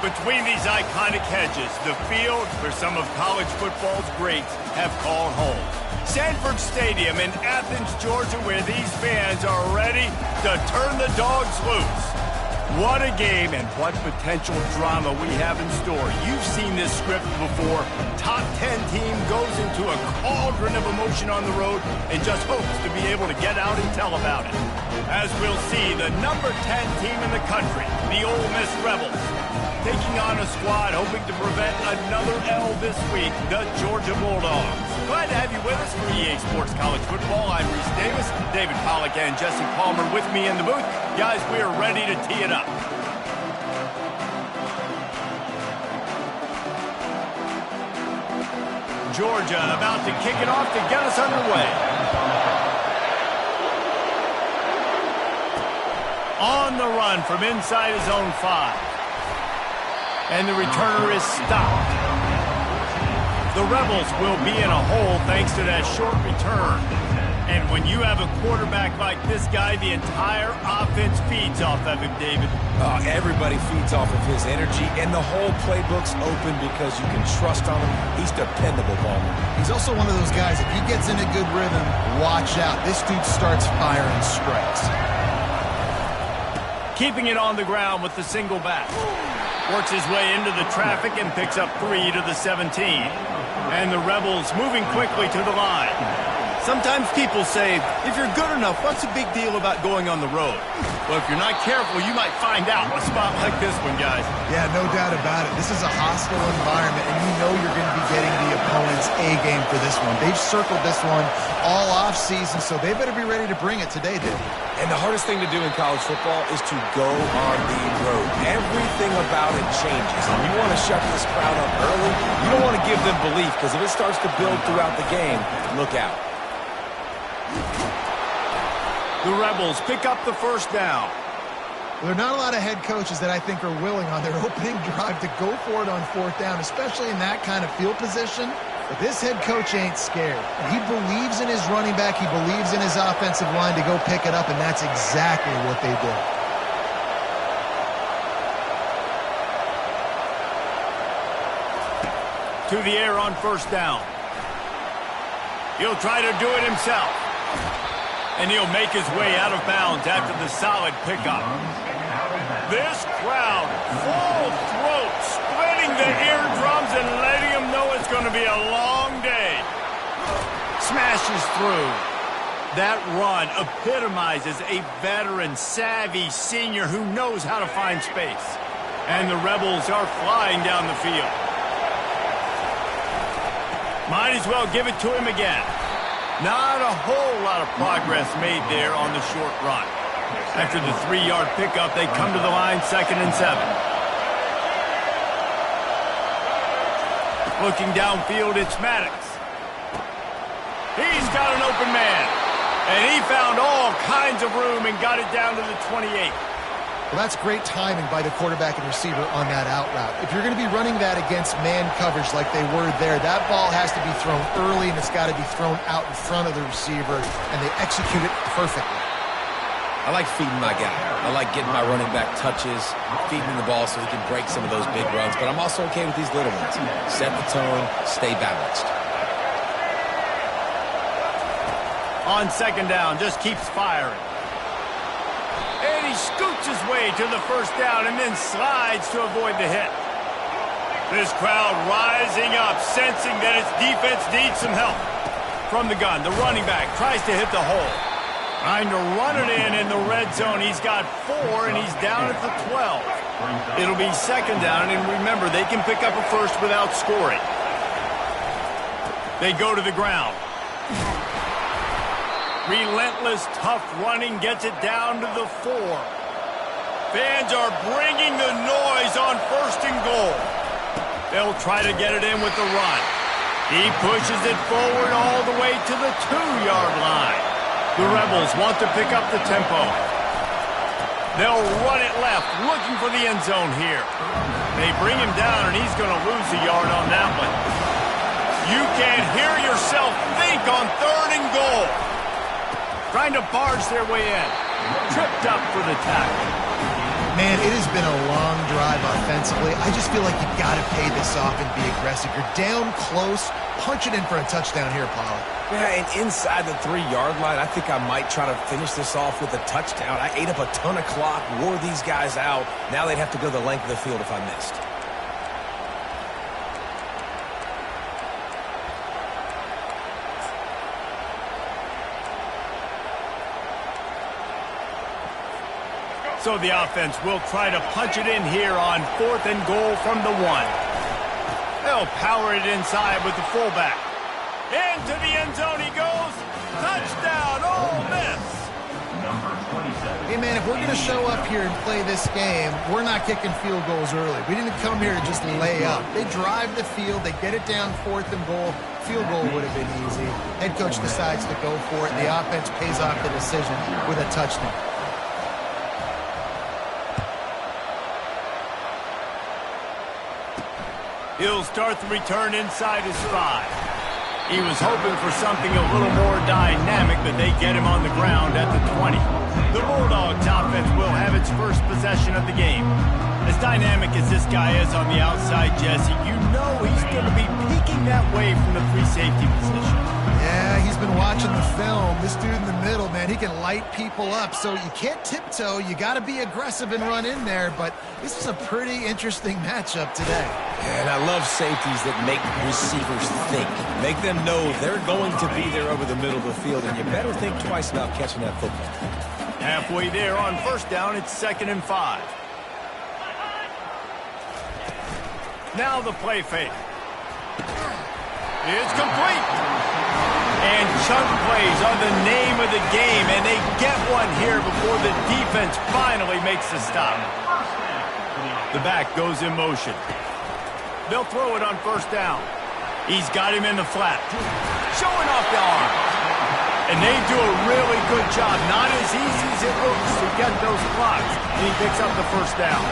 between these iconic hedges, the field where some of college football's greats have called home. Sanford Stadium in Athens, Georgia, where these fans are ready to turn the dogs loose. What a game and what potential drama we have in store. You've seen this script before. Top 10 team goes into a cauldron of emotion on the road and just hopes to be able to get out and tell about it. As we'll see, the number 10 team in the country, the Ole Miss Rebels, taking on a squad hoping to prevent another L this week, the Georgia Bulldogs. Glad to have you with us for EA Sports College Football. I'm Reese Davis, David Pollack and Jesse Palmer with me in the booth. Guys, we are ready to tee it up. Georgia about to kick it off to get us underway. On the run from inside his own 5. And the returner is stopped. The Rebels will be in a hole thanks to that short return. And when you have a quarterback like this guy, the entire offense feeds off of him, David. Everybody feeds off of his energy, and the whole playbook's open because you can trust on him. He's dependable, Palmer. He's also one of those guys, if he gets in a good rhythm, watch out. This dude starts firing strikes. Keeping it on the ground with the single back. Works his way into the traffic and picks up 3 to the 17. And the Rebels moving quickly to the line. Sometimes people say, if you're good enough, what's the big deal about going on the road? Well, if you're not careful, you might find out in a spot like this one, guys. Yeah, no doubt about it. This is a hostile environment, and you know you're going to be getting the opponent's A-game for this one. They've circled this one all off-season, so they better be ready to bring it today, Dave. And the hardest thing to do in college football is to go on the road. Everything about it changes. And you want to shut this crowd up early. You don't want to give them belief, because if it starts to build throughout the game, look out. The Rebels pick up the first down. There are not a lot of head coaches that I think are willing on their opening drive to go for it on 4th down, especially in that kind of field position. But this head coach ain't scared. He believes in his running back. He believes in his offensive line to go pick it up, and that's exactly what they did. To the air on 1st down. He'll try to do it himself. And he'll make his way out of bounds after the solid pickup. This crowd, full throat, splitting the eardrums and letting them know it's going to be a long day. Smashes through. That run epitomizes a veteran, savvy senior who knows how to find space. And the Rebels are flying down the field. Might as well give it to him again. Not a whole lot of progress made there on the short run. After the 3-yard pickup, they come to the line 2nd and 7. Looking downfield, it's Maddox. He's got an open man. And he found all kinds of room and got it down to the 28. Well, that's great timing by the quarterback and receiver on that out route. If you're going to be running that against man coverage like they were there, that ball has to be thrown early, and it's got to be thrown out in front of the receiver, and they execute it perfectly. I like feeding my guy. I like getting my running back touches, feeding him the ball so he can break some of those big runs, but I'm also okay with these little ones. Set the tone, stay balanced. On 2nd down, just keeps firing. And he scoots his way to the 1st down and then slides to avoid the hit. This crowd rising up, sensing that its defense needs some help. From the gun, the running back tries to hit the hole. Trying to run it in the red zone. He's got 4, and he's down at the 12. It'll be 2nd down, and remember, they can pick up a first without scoring. They go to the ground. Relentless, tough running gets it down to the 4. Fans are bringing the noise on 1st and goal. They'll try to get it in with the run. He pushes it forward all the way to the 2-yard line. The Rebels want to pick up the tempo. They'll run it left, looking for the end zone here. They bring him down, and he's going to lose a yard on that one. You can hear yourself think on 3rd and goal. Trying to barge their way in. Tripped up for the tackle. Man, it has been a long drive offensively. I just feel like you've got to pay this off and be aggressive. You're down close. Punch it in for a touchdown here, Pollard. Yeah, and inside the 3-yard line, I think I might try to finish this off with a touchdown. I ate up a ton of clock, wore these guys out. Now they'd have to go the length of the field if I missed. So the offense will try to punch it in here on 4th and goal from the 1. They'll power it inside with the fullback. Into the end zone he goes. Touchdown, Ole Miss. Hey, man, if we're going to show up here and play this game, we're not kicking field goals early. We didn't come here to just lay up. They drive the field. They get it down 4th and goal. Field goal would have been easy. Head coach decides to go for it. The offense pays off the decision with a touchdown. He'll start the return inside his 5. He was hoping for something a little more dynamic, but they get him on the ground at the 20. The Bulldogs offense will have its first possession of the game. As dynamic as this guy is on the outside, Jesse, you know he's going to be peeking that way from the free safety position. Yeah, he's been watching the film. This dude in the middle, man, he can light people up. So you can't tiptoe. You got to be aggressive and run in there. But this is a pretty interesting matchup today. Yeah, and I love safeties that make receivers think. Make them know they're going to be there over the middle of the field, and you better think twice about catching that football. Halfway there on 1st down, it's 2nd and 5. Now the play fake. It's complete. And chunk plays are the name of the game, and they get one here before the defense finally makes the stop. The back goes in motion. They'll throw it on 1st down. He's got him in the flat. Showing off the arm. And they do a really good job. Not as easy as it looks to get those blocks. And he picks up the 1st down.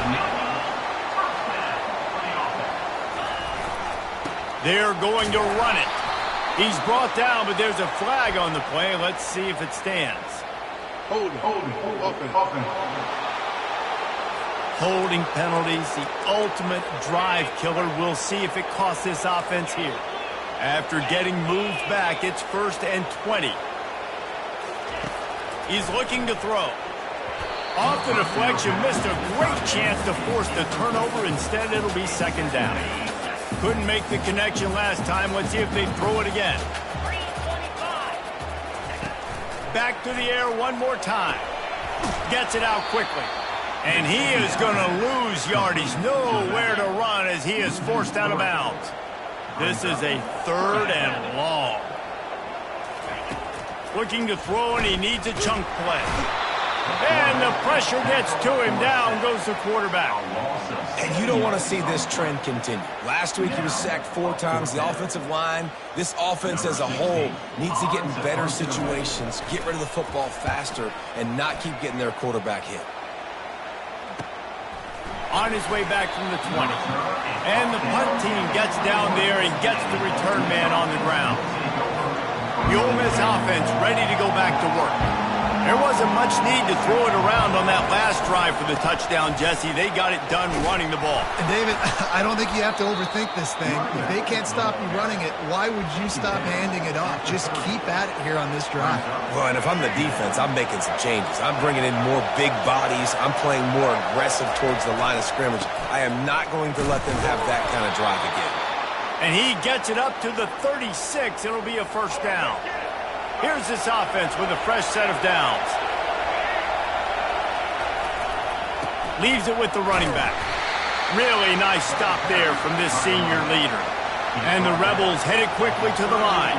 They're going to run it. He's brought down, but there's a flag on the play. Let's see if it stands. Holding penalties, the ultimate drive killer. We'll see if it costs this offense here. After getting moved back, it's 1st and 20. He's looking to throw. Off the deflection, missed a great chance to force the turnover. Instead, it'll be 2nd down. Couldn't make the connection last time. Let's see if they throw it again. Back to the air one more time. Gets it out quickly. And he is going to lose yardage. Nowhere to run as he is forced out of bounds. This is a 3rd and long. Looking to throw, and he needs a chunk play. And the pressure gets to him. Down goes the quarterback. And you don't want to see this trend continue. Last week he was sacked 4 times. The offensive line, this offense as a whole, needs to get in better situations, get rid of the football faster, and not keep getting their quarterback hit. On his way back from the 20. And the punt team gets down there and gets the return man on the ground. The Ole Miss offense ready to go back to work. There wasn't much need to throw it around on that last drive for the touchdown, Jesse. They got it done running the ball. And David, I don't think you have to overthink this thing. If they can't stop you running it, why would you stop handing it off? Just keep at it here on this drive. Well, and if I'm the defense, I'm making some changes. I'm bringing in more big bodies. I'm playing more aggressive towards the line of scrimmage. I am not going to let them have that kind of drive again. And he gets it up to the 36. It'll be a 1st down. Here's this offense with a fresh set of downs. Leaves it with the running back. Really nice stop there from this senior leader. And the Rebels headed quickly to the line.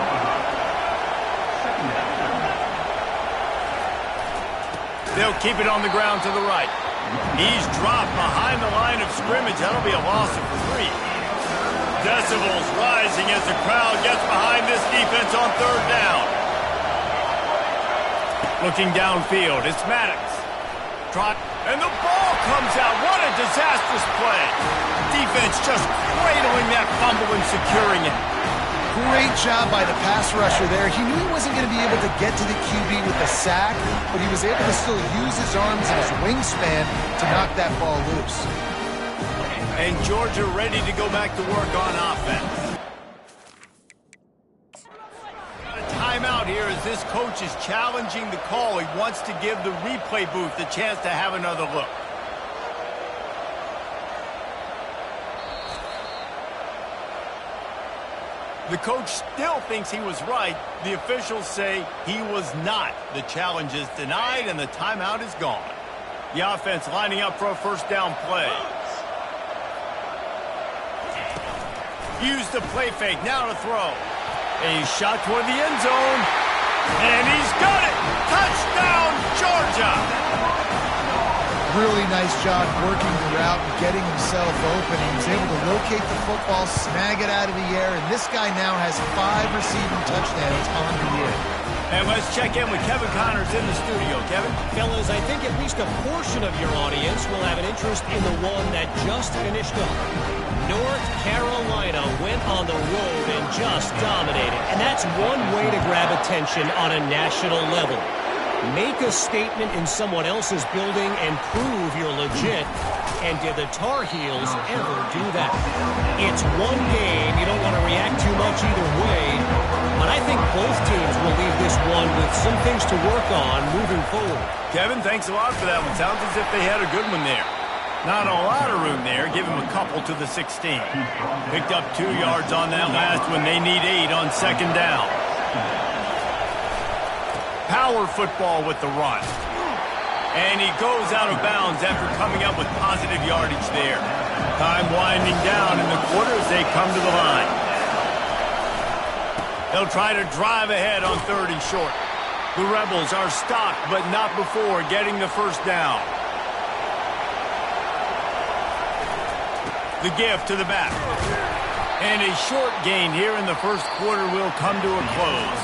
They'll keep it on the ground to the right. He's dropped behind the line of scrimmage. That'll be a loss of 3. Decibels rising as the crowd gets behind this defense on 3rd down. Looking downfield, it's Maddox. Trot, and the ball comes out. What a disastrous play. Defense just cradling that fumble and securing it. Great job by the pass rusher there. He knew he wasn't going to be able to get to the QB with the sack, but he was able to still use his arms and his wingspan to knock that ball loose. And Georgia ready to go back to work on offense. A timeout here as this coach is challenging the call. He wants to give the replay booth a chance to have another look. The coach still thinks he was right. The officials say he was not. The challenge is denied and the timeout is gone. The offense lining up for a first down play. Use the play fake, now to throw. A shot toward the end zone. And he's got it! Touchdown, Georgia! Really nice job working the route and getting himself open. He was able to locate the football, snag it out of the air, and this guy now has 5 receiving touchdowns on the year. And let's check in with Kevin Connors in the studio. Kevin? Fellas, I think at least a portion of your audience will have an interest in the one that just finished up. North Carolina went on the road and just dominated. And that's one way to grab attention on a national level. Make a statement in someone else's building and prove you're legit. And did the Tar Heels ever do that? It's one game. You don't want to react too much either way. But I think both teams will leave this one with some things to work on moving forward. Kevin, thanks a lot for that one. Sounds as if they had a good one there. Not a lot of room there. Give him a couple to the 16. Picked up 2 yards on that last one. They need 8 on second down. Power football with the run. And he goes out of bounds after coming up with positive yardage there. Time winding down in the quarter as they come to the line. They'll try to drive ahead on 3rd and short. The Rebels are stopped, but not before getting the first down. The give to the back. And a short gain here in the first quarter will come to a close.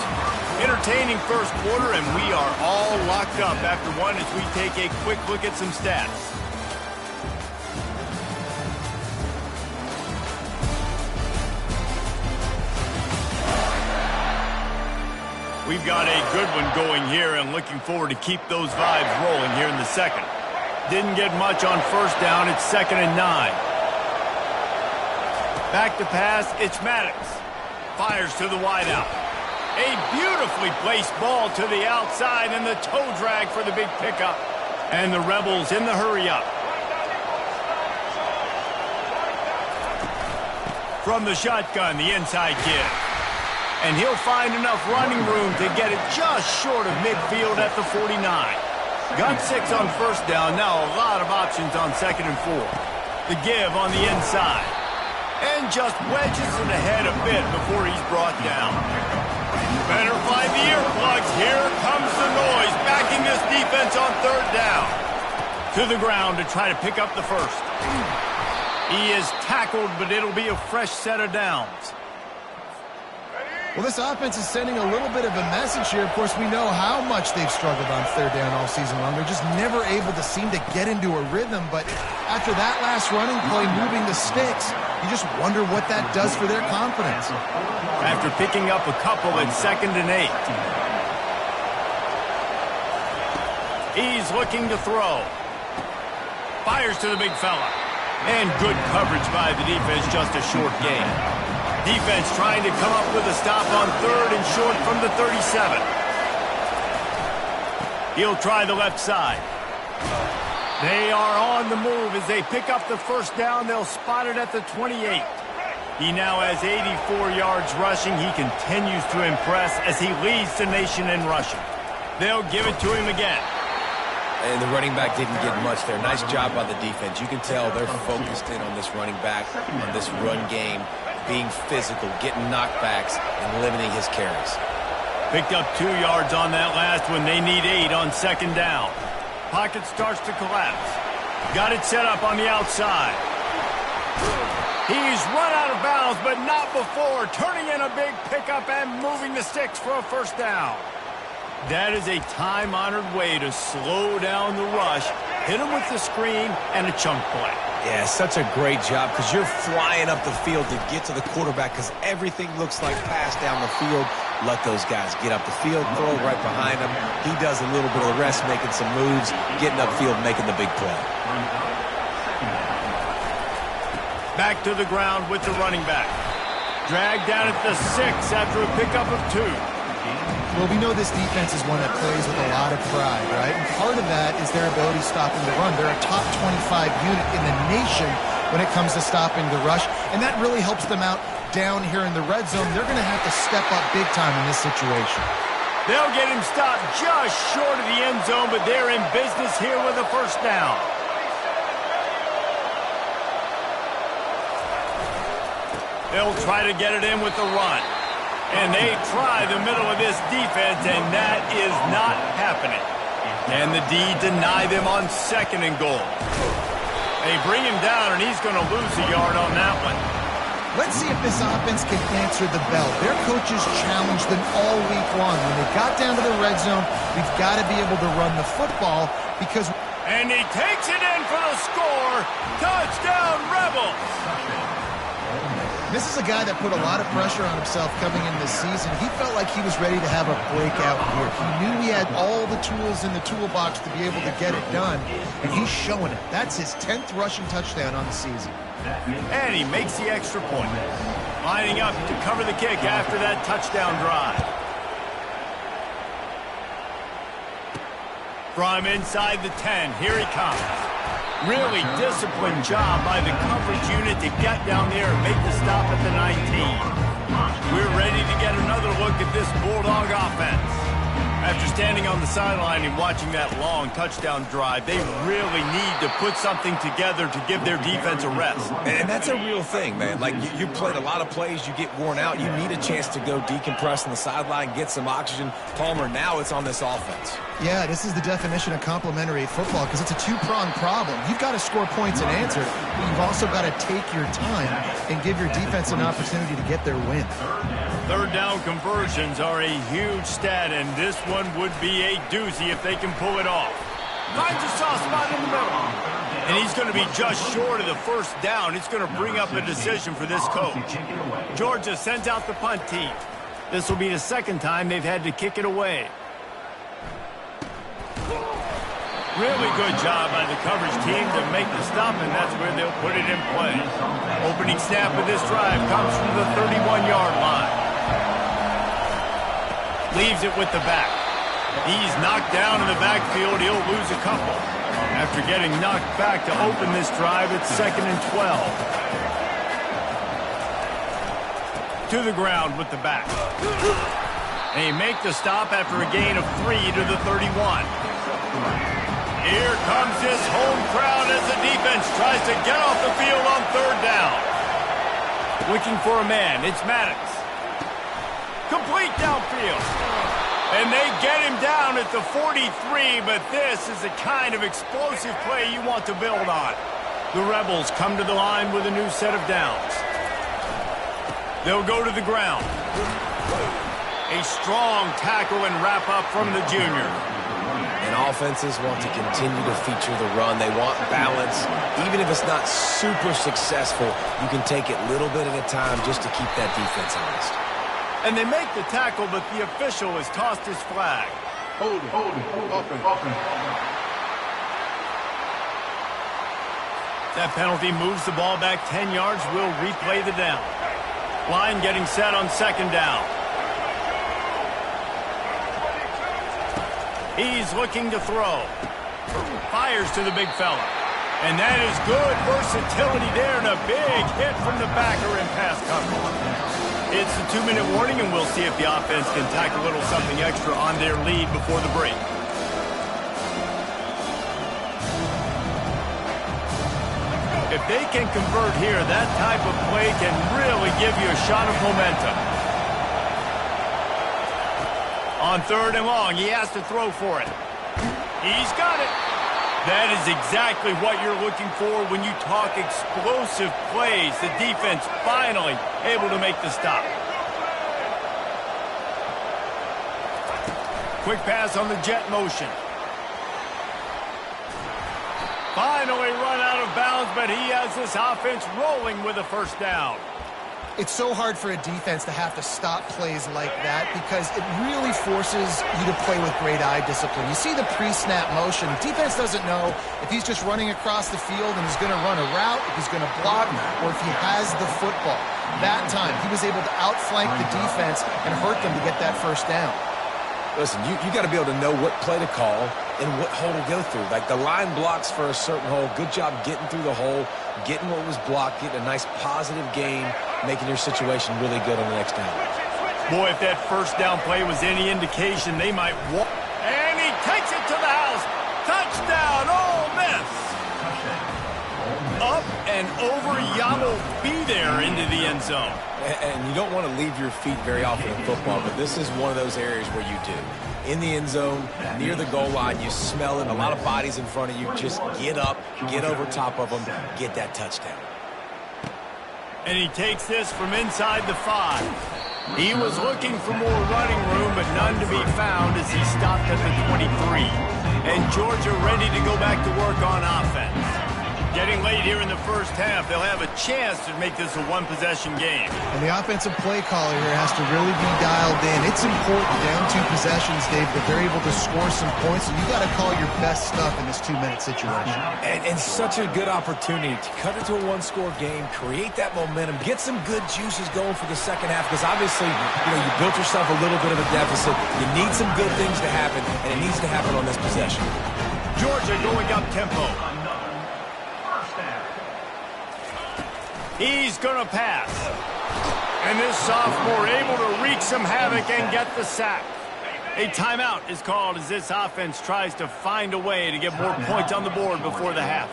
Entertaining first quarter, and we are all locked up after one as we take a quick look at some stats. We've got a good one going here and looking forward to keep those vibes rolling here in the second. Didn't get much on first down. It's 2nd and 9. Back to pass, it's Maddox. Fires to the wideout. A beautifully placed ball to the outside and the toe drag for the big pickup. And the Rebels in the hurry-up. From the shotgun, the inside give. And he'll find enough running room to get it just short of midfield at the 49. Got 6 on first down, now a lot of options on 2nd and 4. The give on the inside. And just wedges it ahead a bit before he's brought down. Better find the earplugs. Here comes the noise, backing this defense on 3rd down. To the ground to try to pick up the first. He is tackled, but it'll be a fresh set of downs. Well, this offense is sending a little bit of a message here. Of course, we know how much they've struggled on 3rd down all season long. They're just never able to seem to get into a rhythm. But after that last running play, moving the sticks, you just wonder what that does for their confidence. After picking up a couple at 2nd and 8. He's looking to throw. Fires to the big fella. And good coverage by the defense, just a short gain. Defense trying to come up with a stop on 3rd and short from the 37. He'll try the left side. They are on the move as they pick up the first down. They'll spot it at the 28. He now has 84 yards rushing. He continues to impress as he leads the nation in rushing. They'll give it to him again. And the running back didn't get much there. Nice job by the defense. You can tell they're focused in on this running back, on this run game, being physical, getting knockbacks, and limiting his carries. Picked up 2 yards on that last one. They need 8 on 2nd down. Pocket starts to collapse. Got it set up on the outside. He's run out of bounds, but not before. Turning in a big pickup and moving the sticks for a first down. That is a time-honored way to slow down the rush, hit him with the screen, and a chunk play. Yeah, such a great job because you're flying up the field to get to the quarterback because everything looks like pass down the field. Let those guys get up the field, throw right behind him. He does a little bit of the rest, making some moves, getting upfield, making the big play. Back to the ground with the running back. Dragged down at the 6 after a pickup of 2. Well, we know this defense is one that plays with a lot of pride, right? And part of that is their ability stopping the run. They're a top 25 unit in the nation when it comes to stopping the rush, and that really helps them out down here in the red zone. They're going to have to step up big time in this situation. They'll get him stopped just short of the end zone, but they're in business here with a first down. They'll try to get it in with the run. And they try the middle of this defense, and that is not happening. And the D deny them on 2nd and goal. They bring him down, and he's going to lose a yard on that one. Let's see if this offense can answer the bell. Their coaches challenged them all week long. When they got down to the red zone, we've got to be able to run the football because... And he takes it in for the score. Touchdown, Rebels! This is a guy that put a lot of pressure on himself coming in this season. He felt like he was ready to have a breakout year. He knew he had all the tools in the toolbox to be able to get it done, and he's showing it. That's his 10th rushing touchdown on the season. And he makes the extra point. Lining up to cover the kick after that touchdown drive. From inside the 10, here he comes. Really disciplined job by the coverage unit to get down there and make the stop at the 19. We're ready to get another look at this Bulldog offense. After standing on the sideline and watching that long touchdown drive, they really need to put something together to give their defense a rest. And that's a real thing, man. Like, you played a lot of plays, you get worn out, you need a chance to go decompress on the sideline, get some oxygen. Palmer, now it's on this offense. Yeah, this is the definition of complementary football because it's a two-pronged problem. You've got to score points and answer, but you've also got to take your time and give your defense an opportunity to get their win. Third down conversions are a huge stat, and this one would be a doozy if they can pull it off. Finds a soft spot in the middle. And he's going to be just short of the first down. It's going to bring up a decision for this coach. Georgia sends out the punt team. This will be the 2nd time they've had to kick it away. Really good job by the coverage team to make the stop, and that's where they'll put it in play. Opening snap of this drive comes from the 31-yard line. Leaves it with the back. He's knocked down in the backfield. He'll lose a couple. After getting knocked back to open this drive, it's 2nd and 12. To the ground with the back. They make the stop after a gain of 3 to the 31. Here comes this home crowd as the defense tries to get off the field on 3rd down. Looking for a man. It's Maddox. Complete downfield. And they get him down at the 43, but this is the kind of explosive play you want to build on. The Rebels come to the line with a new set of downs. They'll go to the ground. A strong tackle and wrap up from the junior. And offenses want to continue to feature the run. They want balance. Even if it's not super successful, you can take it little bit at a time just to keep that defense honest. And they make the tackle, but the official has tossed his flag. Hold it. Offense. That penalty moves the ball back 10 yards. We'll replay the down. Line getting set on 2nd down. He's looking to throw. Fires to the big fella. And that is good versatility there and a big hit from the backer in pass coverage. It's a 2-minute warning, and we'll see if the offense can tack a little something extra on their lead before the break. If they can convert here, that type of play can really give you a shot of momentum. On 3rd and long, he has to throw for it. He's got it. That is exactly what you're looking for when you talk explosive plays. The defense finally able to make the stop. Quick pass on the jet motion. Finally run out out of bounds, but he has this offense rolling with a first down. It's so hard for a defense to have to stop plays like that because it really forces you to play with great eye discipline. You see the pre-snap motion. Defense doesn't know if he's just running across the field and he's going to run a route, if he's going to block, or if he has the football. That time, he was able to outflank the defense and hurt them to get that first down. Listen, you got to be able to know what play to call and what hole to go through. Like the line blocks for a certain hole. Good job getting through the hole, getting what was blocked, getting a nice positive gain, making your situation really good on the next down. Boy, if that first down play was any indication, they might walk. And he takes it to the house. Touchdown, Ole Miss. Up and over, Yamo be there into the end zone. And you don't want to leave your feet very often in football, but this is one of those areas where you do. In the end zone, near the goal line, you smell it, a lot of bodies in front of you. Just get up, get over top of them, get that touchdown. And he takes this from inside the 5. He was looking for more running room, but none to be found as he stopped at the 23. And Georgia ready to go back to work on offense. Getting late here in the first half, they'll have a chance to make this a one-possession game. And the offensive play caller here has to really be dialed in. It's important down 2 possessions, Dave, that they're able to score some points. So you got to call your best stuff in this 2-minute situation. And such a good opportunity to cut it to a one-score game, create that momentum, get some good juices going for the second half. Because obviously, you built yourself a little bit of a deficit. You need some good things to happen, and it needs to happen on this possession. Georgia going up tempo. He's going to pass. And this sophomore able to wreak some havoc and get the sack. A timeout is called as this offense tries to find a way to get more points on the board before the half.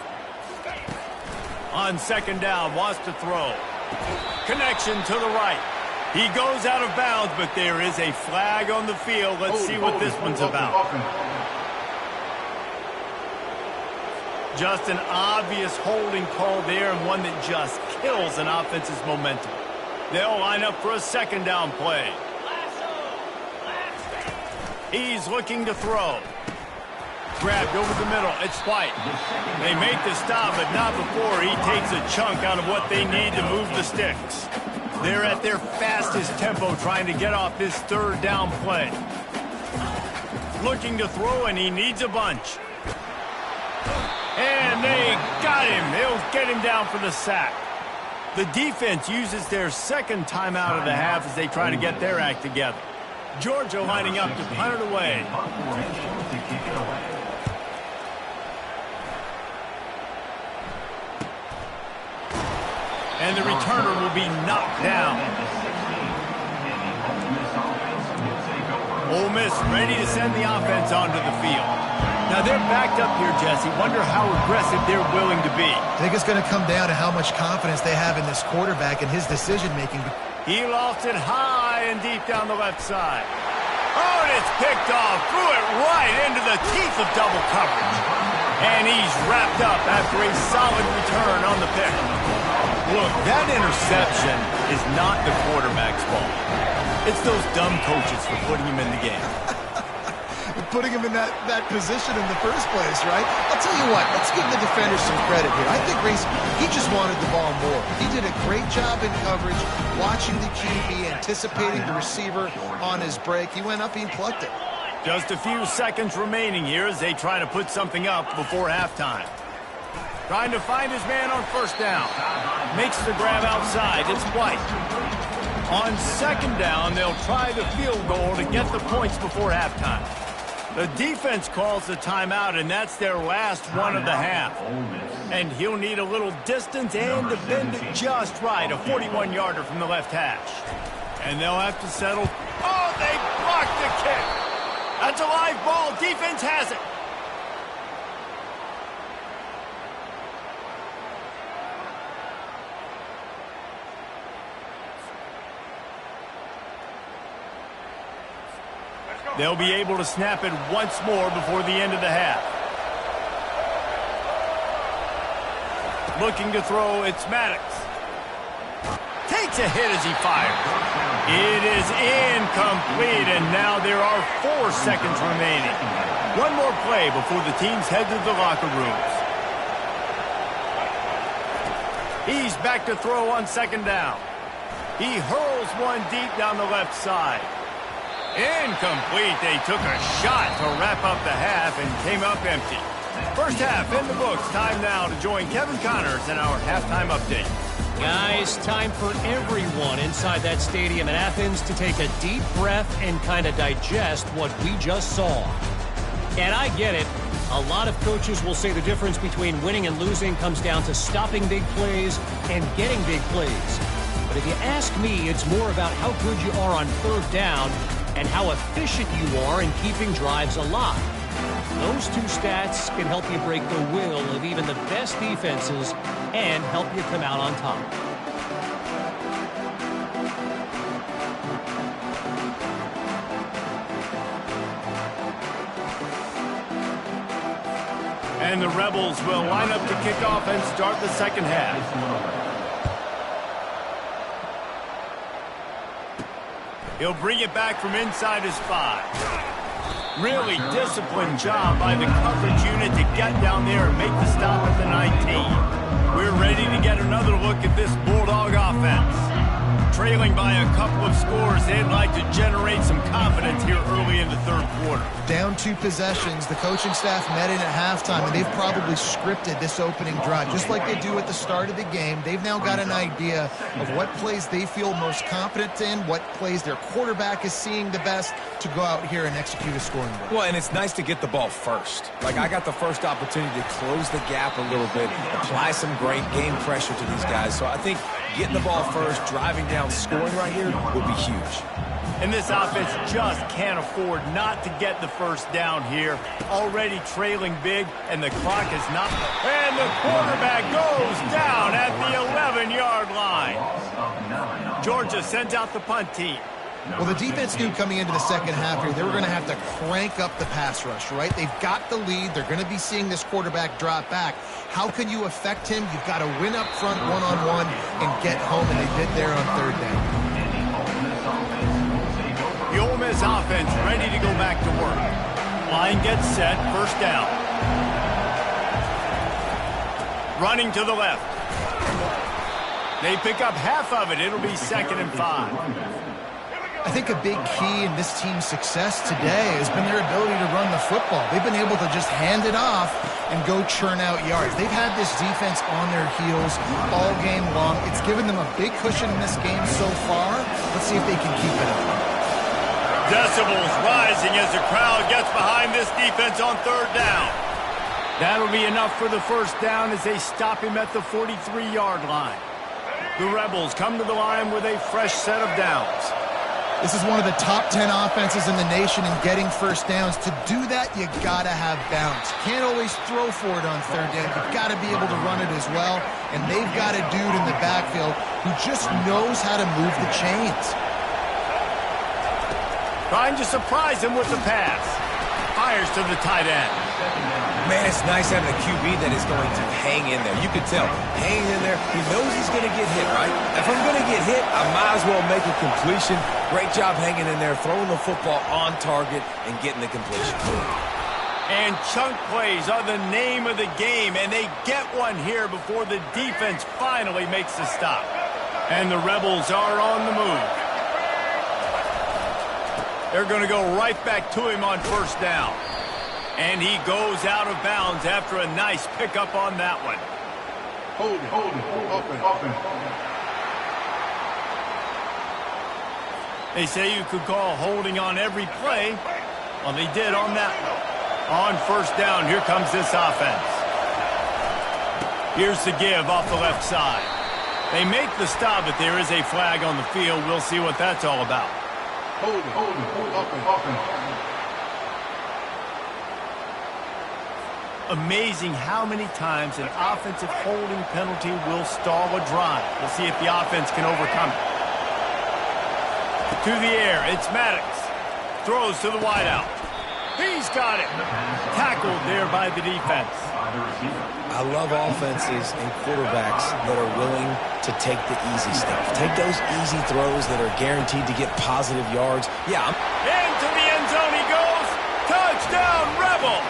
On second down, wants to throw. Connection to the right. He goes out of bounds, but there is a flag on the field. Let's see what this one's about. Just an obvious holding call there, and one that just kills an offense's momentum. They'll line up for a second down play. He's looking to throw. Grabbed over the middle. It's White. They make the stop, but not before he takes a chunk out of what they need to move the sticks. They're at their fastest tempo trying to get off this third down play. Looking to throw, and he needs a bunch. And they got him. They'll get him down for the sack. The defense uses their second timeout of the half as they try to get their act together. Georgia lining up to punt it away. And the returner will be knocked down. Ole Miss ready to send the offense onto the field. Now they're backed up here, Jesse. Wonder how aggressive they're willing to be. I think it's going to come down to how much confidence they have in this quarterback and his decision-making. He lost it high and deep down the left side. Oh, and it's picked off. Threw it right into the teeth of double coverage. And he's wrapped up after a solid return on the pick. Look, that interception is not the quarterback's fault. It's those dumb coaches for putting him in the game. Putting him in that position in the first place, right? I'll tell you what, let's give the defenders some credit here. I think Reese, he just wanted the ball more. He did a great job in coverage, watching the QB, anticipating the receiver on his break. He went up, he plucked it. Just a few seconds remaining here as they try to put something up before halftime. Trying to find his man on first down. Makes the grab outside. It's White. On second down, they'll try the field goal to get the points before halftime. The defense calls the timeout, and that's their last one of the half. And he'll need a little distance and to bend it just right, a 41-yarder from the left hash. And they'll have to settle. Oh, they blocked the kick. That's a live ball. Defense has it. They'll be able to snap it once more before the end of the half. Looking to throw, it's Maddox. Takes a hit as he fires. It is incomplete, and now there are 4 seconds remaining. One more play before the teams head to the locker rooms. He's back to throw on second down. He hurls one deep down the left side. Incomplete. They took a shot to wrap up the half and came up empty. First half in the books. Time now to join Kevin Connors in our halftime update. Guys, time for everyone inside that stadium in Athens to take a deep breath and kind of digest what we just saw. And I get it. A lot of coaches will say the difference between winning and losing comes down to stopping big plays and getting big plays. But if you ask me, it's more about how good you are on third down and how efficient you are in keeping drives alive. Those two stats can help you break the will of even the best defenses and help you come out on top. And the Rebels will line up to kick off and start the second half. He'll bring it back from inside his 5. Really disciplined job by the coverage unit to get down there and make the stop at the 19. We're ready to get another look at this Bulldog offense. Trailing by a couple of scores, they'd like to generate some confidence here early in the third quarter. Down 2 possessions, the coaching staff met in at halftime, and they've probably scripted this opening drive. Just like they do at the start of the game, they've now got an idea of what plays they feel most confident in, what plays their quarterback is seeing the best to go out here and execute a scoring drive. Well, and it's nice to get the ball first. Like, I got the first opportunity to close the gap a little bit, apply some great game pressure to these guys. So I think getting the ball first, driving down, scoring right here will be huge. And this offense just can't afford not to get the first down here. Already trailing big, and the clock is not. And the quarterback goes down at the 11-yard line. Georgia sends out the punt team. Well, the defense knew coming into the second half here, they were going to have to crank up the pass rush, right? They've got the lead. They're going to be seeing this quarterback drop back. How can you affect him? You've got to win up front one-on-one and get home, and they did there on third down. The Ole Miss offense ready to go back to work. Line gets set, first down. Running to the left. They pick up half of it. It'll be 2nd and 5. I think a big key in this team's success today has been their ability to run the football. They've been able to just hand it off and go churn out yards. They've had this defense on their heels all game long. It's given them a big cushion in this game so far. Let's see if they can keep it up. Decibels rising as the crowd gets behind this defense on third down. That'll be enough for the first down as they stop him at the 43-yard line. The Rebels come to the line with a fresh set of downs. This is one of the top 10 offenses in the nation in getting first downs. To do that, you got to have bounce. Can't always throw for it on third down. You've got to be able to run it as well. And they've got a dude in the backfield who just knows how to move the chains. Trying to surprise him with the pass. Fires to the tight end. Man, it's nice having a QB that is going to hang in there. You can tell, hanging in there, he knows he's going to get hit, right? If I'm going to get hit, I might as well make a completion. Great job hanging in there, throwing the football on target and getting the completion. And chunk plays are the name of the game, and they get one here before the defense finally makes the stop. And the Rebels are on the move. They're going to go right back to him on first down. And he goes out of bounds after a nice pickup on that one. Hold it, open. They say you could call holding on every play. Well, they did on that one. On first down, here comes this offense. Here's the give off the left side. They make the stop, but there is a flag on the field. We'll see what that's all about. Hold it, open. Amazing how many times an offensive holding penalty will stall a drive. We'll see if the offense can overcome it. To the air, it's Maddox. Throws to the wideout. He's got it. Tackled there by the defense. I love offenses and quarterbacks that are willing to take the easy stuff. Take those easy throws that are guaranteed to get positive yards. Yeah. Into the end zone he goes. Touchdown, Rebels.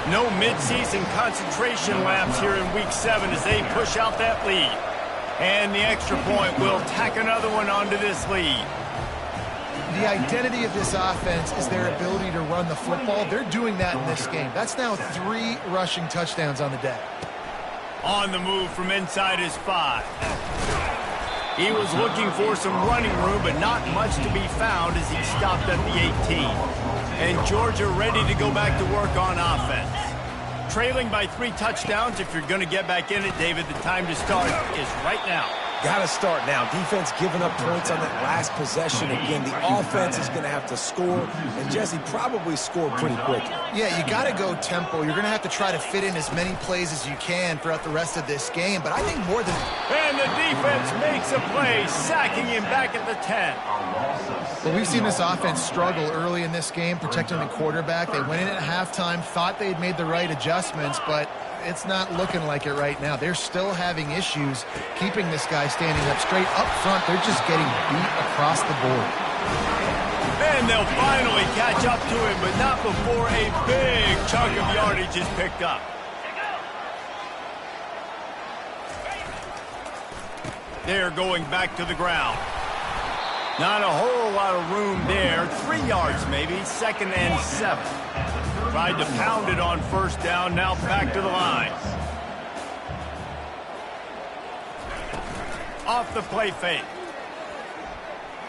No midseason concentration laps here in Week 7 as they push out that lead. And the extra point will tack another one onto this lead. The identity of this offense is their ability to run the football. They're doing that in this game. That's now 3 rushing touchdowns on the day. On the move from inside his 5. He was looking for some running room, but not much to be found as he stopped at the 18. And Georgia ready to go back to work on offense. Trailing by 3 touchdowns. If you're going to get back in it, David, the time to start is right now. Got to start now. Defense giving up points on that last possession. Again, the offense is going to have to score, and Jesse probably scored pretty quick. Yeah, you got to go tempo. You're going to have to try to fit in as many plays as you can throughout the rest of this game, but I think more than... And the defense makes a play, sacking him back at the 10. Well, we've seen this offense struggle early in this game, protecting the quarterback. They went in at halftime, thought they'd made the right adjustments, but it's not looking like it right now. They're still having issues keeping this guy standing up straight. Up front, they're just getting beat across the board. And they'll finally catch up to him, but not before a big chunk of yardage is picked up. They're going back to the ground. Not a whole lot of room there. 3 yards maybe, 2nd and 7. Tried to pound it on first down, now back to the line. Off the play fake.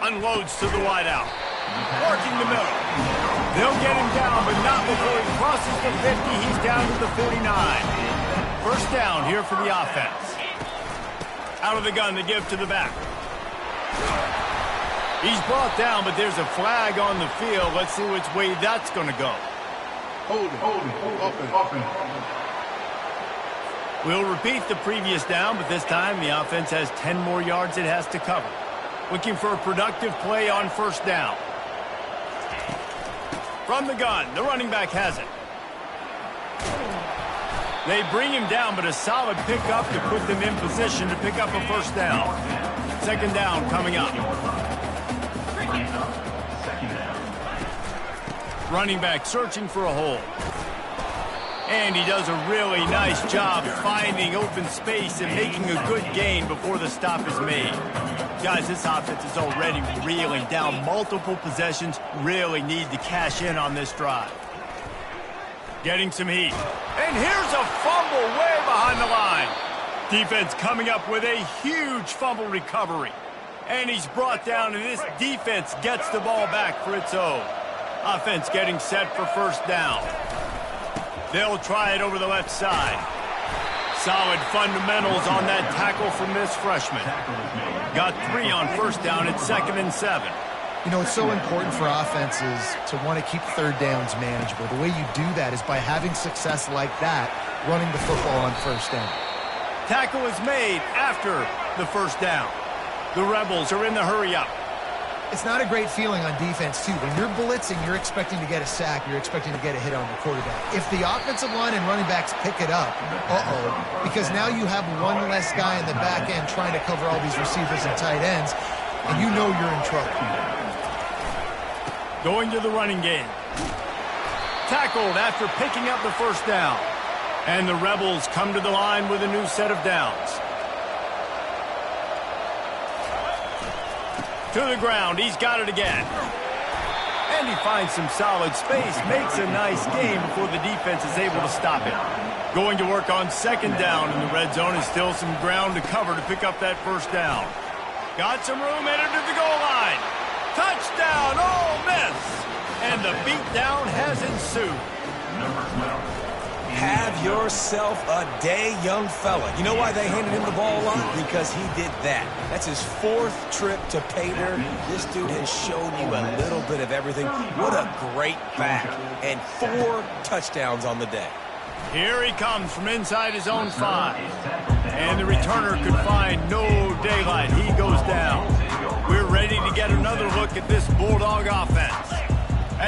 Unloads to the wideout. Working the middle. They'll get him down, but not before he crosses the 50. He's down to the 49. First down here for the offense. Out of the gun to give to the back. He's brought down, but there's a flag on the field. Let's see which way that's going to go. Hold it, up and. We'll repeat the previous down, but this time the offense has 10 more yards it has to cover. Looking for a productive play on first down. From the gun, the running back has it. They bring him down, but a solid pickup to put them in position to pick up a first down. 2nd down coming up. Running back searching for a hole. And he does a really nice job finding open space and making a good gain before the stop is made. Guys, this offense is already reeling down multiple possessions. Really need to cash in on this drive. Getting some heat. And here's a fumble way behind the line. Defense coming up with a huge fumble recovery. And he's brought down, and this defense gets the ball back for its own. Offense getting set for first down. They'll try it over the left side. Solid fundamentals on that tackle from this freshman. Got 3 on first down at 2nd and 7. You know, it's so important for offenses to want to keep 3rd downs manageable. The way you do that is by having success like that, running the football on first down. Tackle is made after the first down. The Rebels are in the hurry-up. It's not a great feeling on defense, too. When you're blitzing, you're expecting to get a sack. You're expecting to get a hit on the quarterback. If the offensive line and running backs pick it up, because now you have one less guy in the back end trying to cover all these receivers and tight ends, and you know you're in trouble. Going to the running game. Tackled after picking up the first down. And the Rebels come to the line with a new set of downs. To the ground, he's got it again. And he finds some solid space, makes a nice game before the defense is able to stop it. Going to work on 2nd down in the red zone, and still some ground to cover to pick up that first down. Got some room, headed to the goal line. Touchdown, Ole Miss! And the beatdown has ensued. Have yourself a day, young fella. You know why they handed him the ball a lot? Because he did that. That's his 4th trip to pay dirt. This dude has shown you a little bit of everything. What a great back. And 4 touchdowns on the day. Here he comes from inside his own 5. And the returner could find no daylight. He goes down. We're ready to get another look at this Bulldog offense.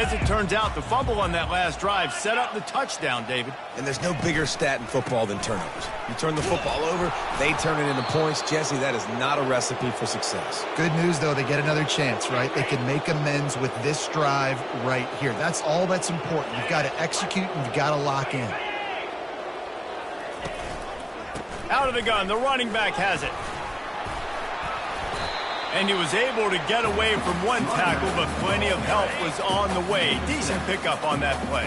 As it turns out, the fumble on that last drive set up the touchdown, David. And there's no bigger stat in football than turnovers. You turn the football over, they turn it into points. Jesse, that is not a recipe for success. Good news, though, they get another chance, right? They can make amends with this drive right here. That's all that's important. You've got to execute and you've got to lock in. Out of the gun, the running back has it. And he was able to get away from one tackle, but plenty of help was on the way. Decent pickup on that play.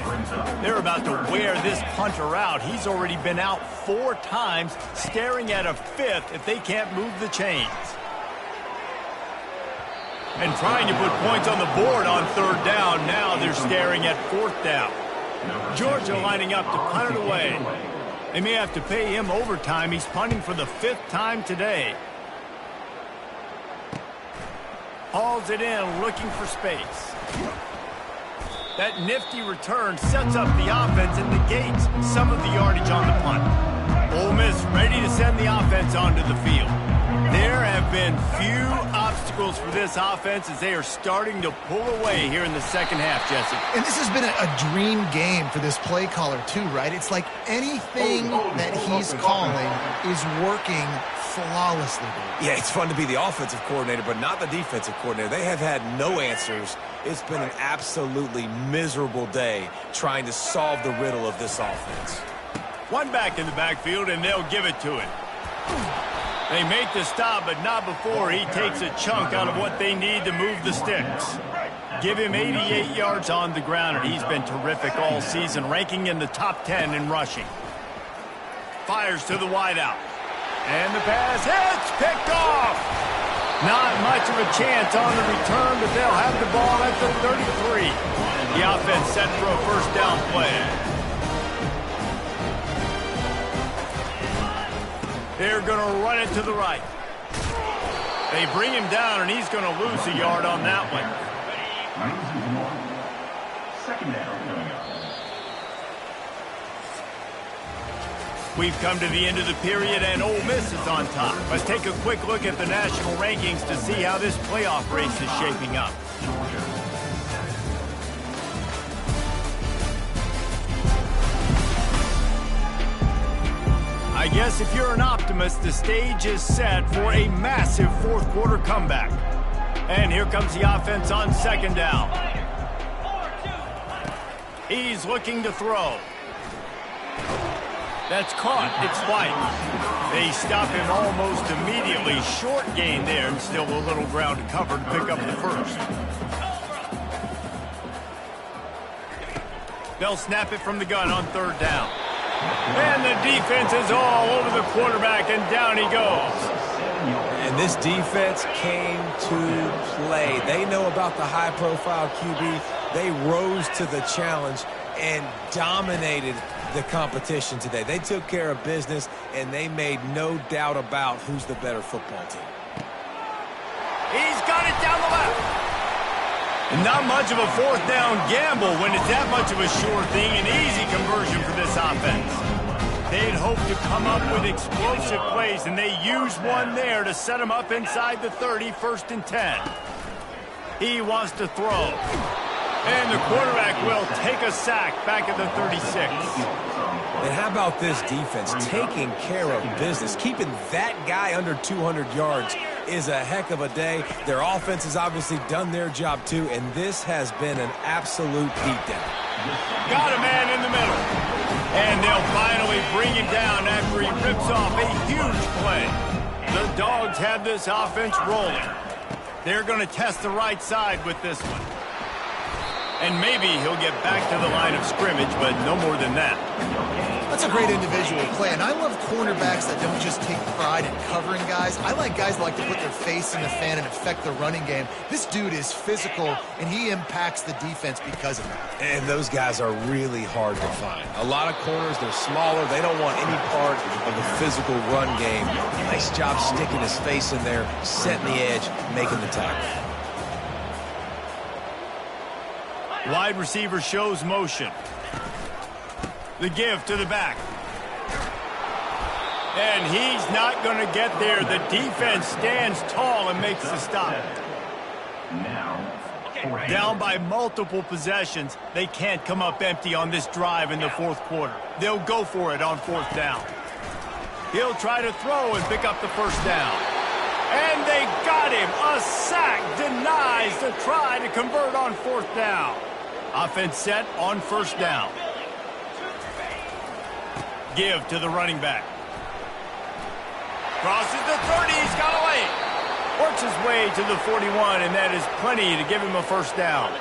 They're about to wear this punter out. He's already been out 4 times, staring at a 5th if they can't move the chains. And trying to put points on the board on 3rd down. Now they're staring at 4th down. Georgia lining up to punt it away. They may have to pay him overtime. He's punting for the 5th time today. Hauls it in, looking for space. That nifty return sets up the offense and negates some of the yardage on the punt. Ole Miss ready to send the offense onto the field. There have been few obstacles for this offense as they are starting to pull away here in the second half, Jesse. And this has been a dream game for this play caller too, right? It's like anything that he's calling is working flawlessly. Yeah, it's fun to be the offensive coordinator, but not the defensive coordinator. They have had no answers. It's been an absolutely miserable day trying to solve the riddle of this offense. One back in the backfield, and they'll give it to him. They make the stop, but not before he takes a chunk out of what they need to move the sticks. Give him 88 yards on the ground, and he's been terrific all season, ranking in the top 10 in rushing. Fires to the wideout. And the pass hits, picked off. Not much of a chance on the return, but they'll have the ball at the 33. The offense set for a 1st down play. They're going to run it to the right. They bring him down, and he's going to lose a yard on that one. 2nd down. We've come to the end of the period, and Ole Miss is on top. Let's take a quick look at the national rankings to see how this playoff race is shaping up. I guess if you're an optimist, the stage is set for a massive 4th quarter comeback. And here comes the offense on 2nd down. He's looking to throw. That's caught. It's White. They stop him almost immediately. Short gain there, and still a little ground to cover to pick up the 1st. They'll snap it from the gun on 3rd down. And the defense is all over the quarterback, and down he goes. And this defense came to play. They know about the high-profile QB. They rose to the challenge and dominated the competition today. They took care of business, and they made no doubt about who's the better football team. He's got it down the left. Not much of a 4th down gamble when it's that much of a sure thing, an easy conversion for this offense. They'd hoped to come up with explosive plays, and they used one there to set them up inside the 30, 1st and 10. He wants to throw. And the quarterback will take a sack back at the 36. And how about this defense taking care of business? Keeping that guy under 200 yards is a heck of a day. Their offense has obviously done their job too, and this has been an absolute beatdown. Got a man in the middle. And they'll finally bring him down after he rips off a huge play. The Dogs have this offense rolling. They're going to test the right side with this one. And maybe he'll get back to the line of scrimmage, but no more than that. That's a great individual play, and I love cornerbacks that don't just take pride in covering guys. I like guys that like to put their face in the fan and affect the running game. This dude is physical, and he impacts the defense because of that. And those guys are really hard to find. A lot of corners, they're smaller. They don't want any part of the physical run game. Nice job sticking his face in there, setting the edge, making the tackle. Wide receiver shows motion. The give to the back. And he's not going to get there. The defense stands tall and makes the stop. Down by multiple possessions, they can't come up empty on this drive in the fourth quarter. They'll go for it on fourth down. He'll try to throw and pick up the first down. And they got him. A sack denies the try to convert on fourth down. Offense set on first down. Give to the running back. Crosses the 30. He's got away. Works his way to the 41, and that is plenty to give him a first down.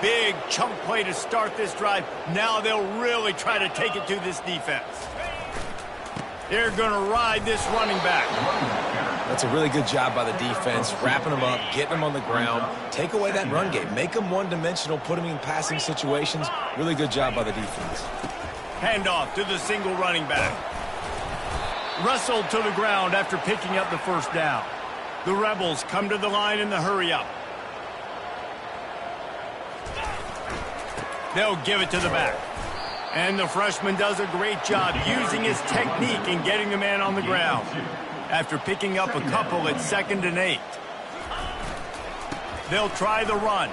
Big chunk play to start this drive. Now they'll really try to take it to this defense. They're going to ride this running back. That's a really good job by the defense, wrapping them up, getting them on the ground. Take away that run game. Make them one-dimensional, put them in passing situations. Really good job by the defense. Handoff to the single running back. Wrestled to the ground after picking up the first down. The Rebels come to the line in the hurry-up. They'll give it to the back. And the freshman does a great job using his technique and getting the man on the ground. After picking up a couple at 2nd and 8. They'll try the run.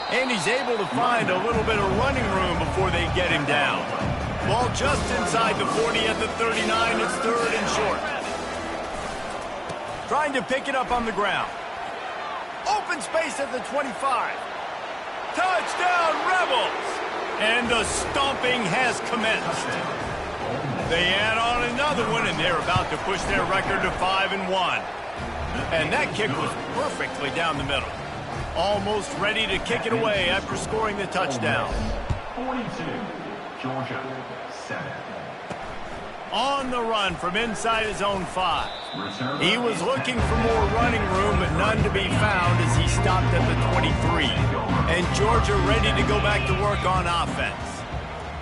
And he's able to find a little bit of running room before they get him down. Ball just inside the 40 at the 39. It's 3rd and short. Trying to pick it up on the ground. Open space at the 25. Touchdown, Rebels! And the stomping has commenced. They add on another one, and they're about to push their record to 5-1. And that kick was perfectly down the middle. Almost ready to kick it away after scoring the touchdown. 42, Georgia, 7. On the run from inside his own 5. He was looking for more running room, but none to be found as he stopped at the 23. And Georgia ready to go back to work on offense.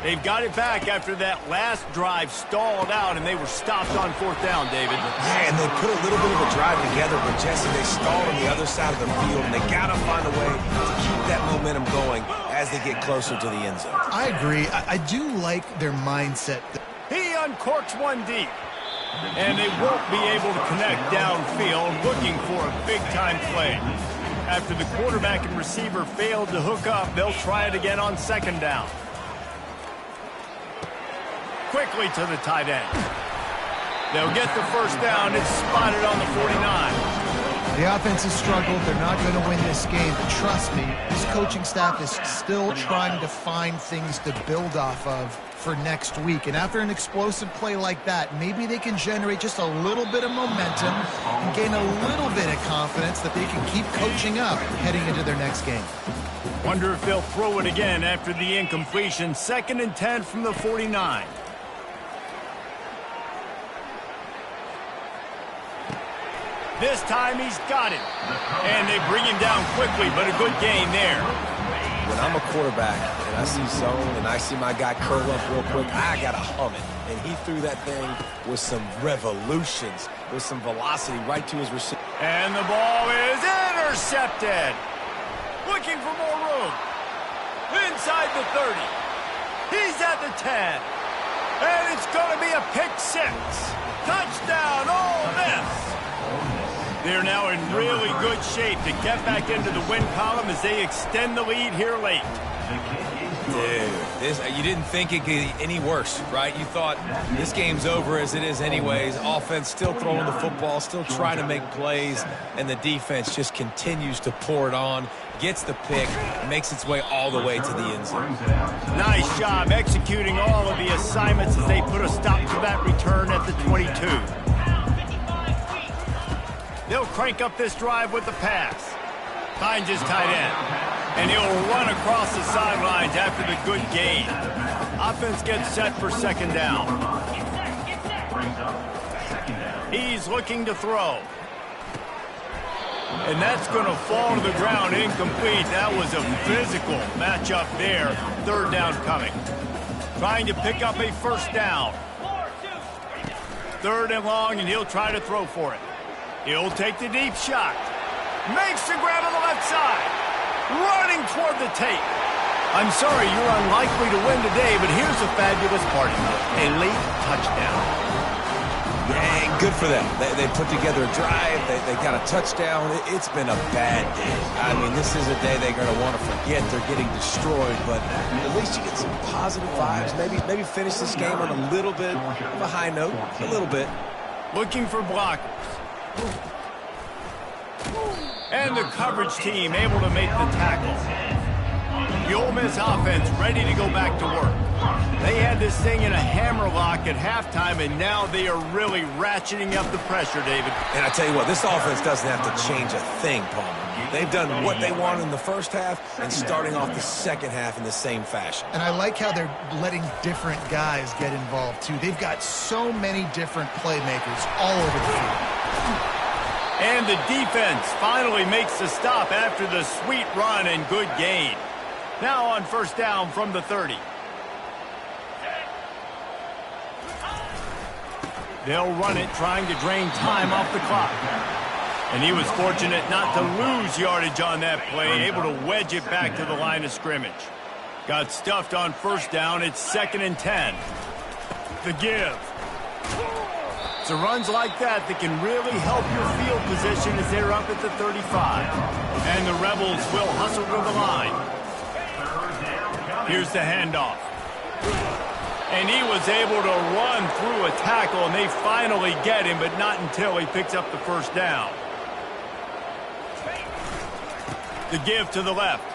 They've got it back after that last drive stalled out, and they were stopped on fourth down, David. Yeah, and they put a little bit of a drive together, but Jesse, they stalled on the other side of the field, and they got to find a way to keep that momentum going as they get closer to the end zone. I agree. I do like their mindset. He uncorks one deep. And they won't be able to connect downfield, looking for a big-time play. After the quarterback and receiver failed to hook up, they'll try it again on 2nd down. Quickly to the tight end. They'll get the first down. It's spotted on the 49. The offense has struggled. They're not going to win this game, but trust me, this coaching staff is still trying to find things to build off of for next week. And after an explosive play like that, maybe they can generate just a little bit of momentum and gain a little bit of confidence that they can keep coaching up heading into their next game. Wonder if they'll throw it again after the incompletion. 2nd and 10 from the 49. This time he's got it. And they bring him down quickly, but a good gain there. When I'm a quarterback and I see zone and I see my guy curl up real quick, I got to hum it. And he threw that thing with some revolutions, with some velocity right to his receiver. And the ball is intercepted. Looking for more room. Inside the 30. He's at the 10. And it's going to be a pick 6. Touchdown, Ole Miss. They're now in really good shape to get back into the win column as they extend the lead here late. Dude, you didn't think it could get any worse, right? You thought this game's over as it is anyways. Offense still throwing the football, still trying to make plays, and the defense just continues to pour it on, gets the pick, makes its way all the way to the end zone. Nice job executing all of the assignments as they put a stop to that return at the 22. They'll crank up this drive with the pass. Finds his tight end. And he'll run across the sidelines after the good gain. Offense gets set for 2nd down. He's looking to throw. And that's going to fall to the ground incomplete. That was a physical matchup there. 3rd down coming. Trying to pick up a first down. 3rd and long, and he'll try to throw for it. He'll take the deep shot. Makes the grab on the left side. Running toward the tape. I'm sorry, you're unlikely to win today, but here's the fabulous part. A late touchdown. And good for them. They put together a drive. They got a touchdown. It's been a bad day. I mean, this is a day they're going to want to forget. They're getting destroyed, but at least you get some positive vibes. Maybe finish this game on a little bit of a high note, a little bit. Looking for blockers. And the coverage team able to make the tackle. The Ole Miss offense ready to go back to work. They had this thing in a hammerlock at halftime, and now they are really ratcheting up the pressure, David. And I tell you what, this offense doesn't have to change a thing, Palmer. They've done what they wanted in the first half and starting off the second half in the same fashion. And I like how they're letting different guys get involved, too. They've got so many different playmakers all over the field. And the defense finally makes the stop after the sweet run and good gain. Now on first down from the 30. They'll run it, trying to drain time off the clock. And he was fortunate not to lose yardage on that play, able to wedge it back to the line of scrimmage. Got stuffed on first down. It's 2nd and 10. The give. So runs like that can really help your field position as they're up at the 35. And the Rebels will hustle to the line. Here's the handoff. And he was able to run through a tackle, and they finally get him, but not until he picks up the first down. The give to the left.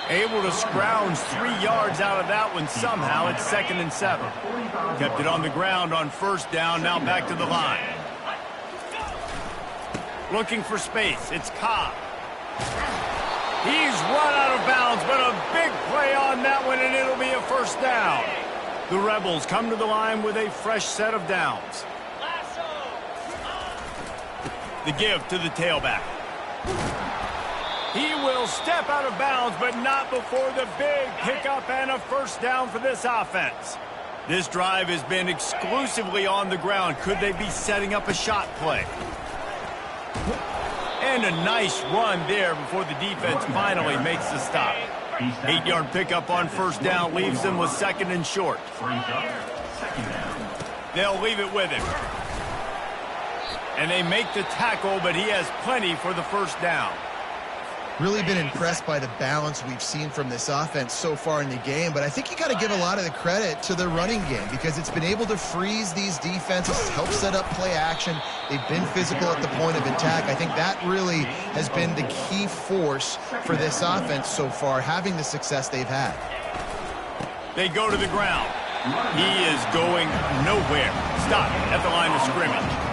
Able to scrounge 3 yards out of that one somehow. It's 2nd and 7. Kept it on the ground on first down, now back to the line. Looking for space. It's Cobb. He's run out of bounds, but a big play on that one, and it'll be a first down. The Rebels come to the line with a fresh set of downs. The give to the tailback. He will step out of bounds, but not before the big pickup and a first down for this offense. This drive has been exclusively on the ground. Could they be setting up a shot play? And a nice run there before the defense finally makes the stop. 8-yard pickup on first down leaves them with 2nd and short. They'll leave it with him. And they make the tackle, but he has plenty for the first down. Really been impressed by the balance we've seen from this offense so far in the game, but I think you got to give a lot of the credit to the running game because it's been able to freeze these defenses, help set up play action. They've been physical at the point of attack. I think that really has been the key force for this offense so far, having the success they've had. They go to the ground. He is going nowhere. Stop at the line of scrimmage.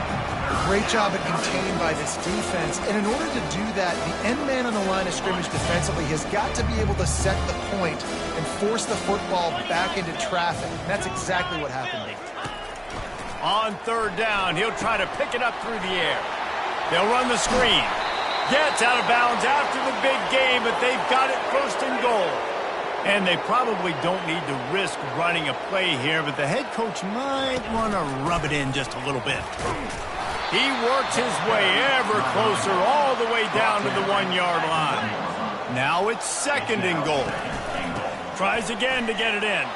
Great job at containing by this defense. And in order to do that, the end man on the line of scrimmage defensively has got to be able to set the point and force the football back into traffic. And that's exactly what happened. On third down, he'll try to pick it up through the air. They'll run the screen. Gets out of bounds after the big game, but they've got it 1st and goal. And they probably don't need to risk running a play here, but the head coach might want to rub it in just a little bit. He works his way ever closer all the way down to the 1-yard line. Now it's 2nd and goal. Tries again to get it in.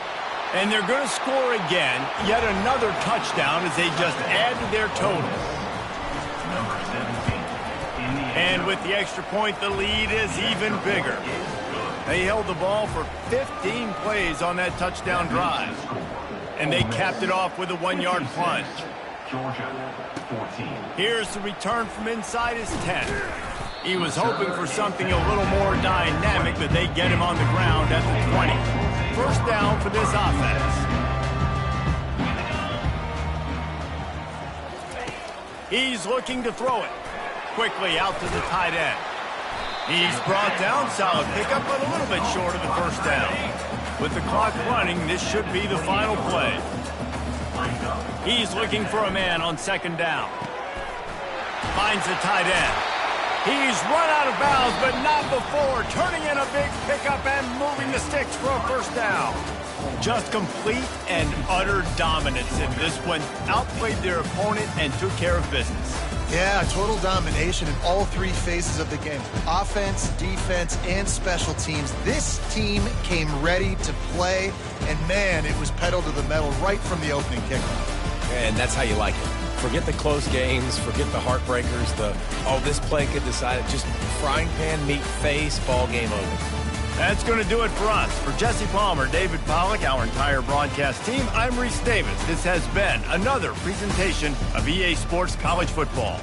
And they're going to score again. Yet another touchdown as they just add to their total. And with the extra point, the lead is even bigger. They held the ball for 15 plays on that touchdown drive. And they capped it off with a 1-yard plunge. Georgia, 14. Here's the return from inside his 10. He was hoping for something a little more dynamic, but they get him on the ground at the 20. First down for this offense. He's looking to throw it. Quickly out to the tight end. He's brought down, solid pickup, but a little bit short of the first down. With the clock running, this should be the final play. He's looking for a man on 2nd down. Finds the tight end. He's run out of bounds, but not before turning in a big pickup and moving the sticks for a first down. Just complete and utter dominance in this one. Outplayed their opponent and took care of business. Yeah, total domination in all 3 phases of the game. Offense, defense, and special teams. This team came ready to play, and man, it was pedal to the metal right from the opening kickoff. And that's how you like it. Forget the close games, forget the heartbreakers, this play could decide it. Just frying pan meat face, ball game over. That's going to do it for us. For Jesse Palmer, David Pollack, our entire broadcast team, I'm Reese Davis. This has been another presentation of EA Sports College Football.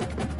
Thanks.